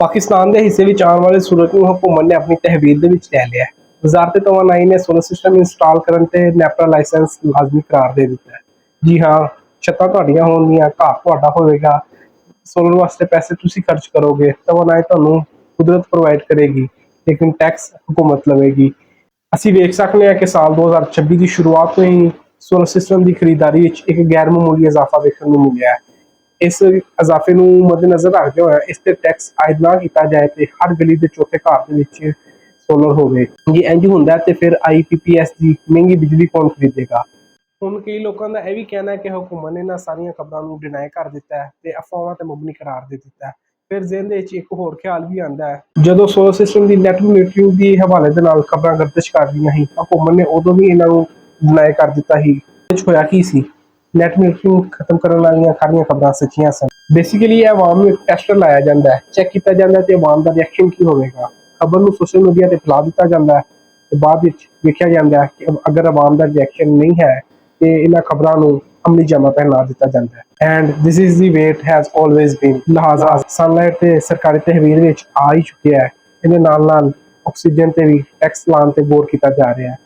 ਪਾਕਿਸਤਾਨ ਦੇ ਹਿੱਸੇ ਵਿੱਚ ਆਉਣ ਵਾਲੇ ਸੂਰਜ ਨੂੰ ਹੁਕੂਮਤ ਨੇ ਆਪਣੀ ਤਹਿਵੀਰ ਦੇ ਵਿੱਚ ਲੈ ਲਿਆ ਹੈ। ਵਜ਼ਾਰਤ ਤਵਾਨਾਈ ਨੇ ਸੋਲਰ ਸਿਸਟਮ ਇੰਸਟਾਲ ਕਰਨ ਤੇ ਨੈਪਰਾ ਲਾਇਸੈਂਸ ਲਾਜ਼ਮੀ ਕਰਾਰ ਦੇ ਦਿੱਤਾ ਹੈ। ਜੀ ਹਾਂ, ਛੱਤਾਂ ਤੁਹਾਡੀਆਂ ਹੋਣਗੀਆਂ, ਘਰ ਤੁਹਾਡਾ ਹੋਵੇਗਾ, ਸੋਲਰ ਵਾਸਤੇ ਪੈਸੇ ਤੁਸੀਂ ਖਰਚ ਕਰੋਗੇ, ਤਵਾਨਾਈ ਤੁਹਾਨੂੰ ਕੁਦਰਤ ਪ੍ਰੋਵਾਈਡ ਕਰੇਗੀ, ਲੇਕਿਨ ਟੈਕਸ ਹੁਕੂਮਤ ਲਵੇਗੀ। ਅਸੀਂ ਵੇਖ ਸਕਦੇ ਹਾਂ ਕਿ ਸਾਲ 2026 ਦੀ ਸ਼ੁਰੂਆਤ ਤੋਂ ਹੀ ਸੋਲਰ ਸਿਸਟਮ ਦੀ ਖਰੀਦਦਾਰੀ ਵਿੱਚ ਇੱਕ ਗੈਰ ਮਾਮੂਲੀ ਇਜ਼ਾਫਾ ਵੇਖਣ ਨੂੰ ਮਿਲਿਆ ਹੈ। ਇਸ ਇਜ਼ਾਫੇ ਨੂੰ ਮੱਦੇਨਜ਼ਰ ਰੱਖਦੇ ਹੋਏ ਇਸ ਤੇ ਟੈਕਸ ਆਇਦ ਨਾ ਕੀਤਾ ਜਾਏ ਤੇ ਹਰ ਗਲੀ ਦੇ ਚੌਥੇ ਘਰ ਦੇ ਵਿੱਚ ਸੋਲਰ ਹੋਵੇ। ਜੇ ਇੰਝ ਹੁੰਦਾ ਤੇ ਫਿਰ IPPS ਦੀ ਮਹਿੰਗੀ ਬਿਜਲੀ ਕੌਣ ਖਰੀਦੇਗਾ। ਹੁਣ ਕਈ ਲੋਕਾਂ ਦਾ ਇਹ ਵੀ ਕਹਿਣਾ ਹੈ ਕਿ ਹੁਕੂਮਤ ਨੇ ਇਹਨਾਂ ਸਾਰੀਆਂ ਖਬਰਾਂ ਨੂੰ ਡਿਨਾਈ ਕਰ ਦਿੱਤਾ ਹੈ ਤੇ ਅਫਵਾਹਾਂ ਤੇ ਮਬਨੀ ਕਰਾਰ ਦੇ ਦਿੱਤਾ ਹੈ। ਫਿਰ ਜ਼ਿਹਨ ਦੇ ਵਿੱਚ ਇੱਕ ਹੋਰ ਖਿਆਲ ਵੀ ਆਉਂਦਾ ਹੈ, ਜਦੋਂ ਸੋਲਰ ਸਿਸਟਮ ਦੀ ਨੈਟ ਮੋਨੀਟਰਿੰਗ ਦੀ ਹਵਾਲੇ ਦੇ ਨਾਲ ਖਬਰਾਂ ਗਰਦਿਸ਼ ਕਰ ਰਹੀਆਂ ਸੀ, ਹੁਕੂਮਤ ਨੇ ਉਦੋਂ ਵੀ ਇਹਨਾਂ ਨੂੰ ਡਿਨਾਈ ਕਰ ਦਿੱਤਾ ਸੀ। ਇਹ 'ਚ ਹੋਇਆ ਕੀ ਸੀ? ਨੈਟ ਮੋਨੀਟਰਿੰਗ ਖਤਮ ਕਰਨ ਵਾਲੀਆਂ ਸਾਰੀਆਂ ਖਬਰਾਂ ਸੱਚੀਆਂ ਸਨ। ਬੇਸਿਕਲੀ ਇਹ ਆਵਾਮ ਨੂੰ ਇੱਕ ਟੈਸਟਰ ਲਾਇਆ ਜਾਂਦਾ ਹੈ, ਚੈੱਕ ਕੀਤਾ ਜਾਂਦਾ ਹੈ ਤੇ ਆਵਾਮ ਦਾ ਰਿਐਕਸ਼ਨ ਕੀ ਹੋਵੇਗਾ। ਖਬਰ ਨੂੰ ਸੋਸ਼ਲ ਮੀਡੀਆ ਤੇ ਫੈਲਾ ਦਿੱਤਾ ਜਾਂਦਾ ਹੈ ਤੇ ਬਾਅਦ ਵਿੱਚ ਵੇਖਿਆ ਜਾਂਦਾ ਹੈ ਕਿ ਅਗਰ ਆਵਾਮ ਦਾ ਰਿਐਕਸ਼ਨ ਨਹੀਂ ਹੈ ਤੇ ਇਹਨਾਂ ਖਬਰਾਂ ਨੂੰ ਅਮਲੀ ਜਾਮਾ ਪਹਿਨਾ ਦਿੱਤਾ ਜਾਂਦਾ ਹੈ। And this is the way it has always been. ਲਿਹਾਜ਼ਾ ਸਨਲਾਈਟ ਤੇ ਸਰਕਾਰੀ ਤਹਿਵੀਰ ਵਿੱਚ ਆ ਹੀ ਚੁੱਕਿਆ ਹੈ। ਇਹਦੇ ਨਾਲ ਨਾਲ ਆਕਸੀਜਨ ਤੇ ਵੀ ਟੈਕਸ ਲਾਉਣ ਤੇ ਗੌਰ ਕੀਤਾ ਜਾ ਰਿਹਾ ਹੈ।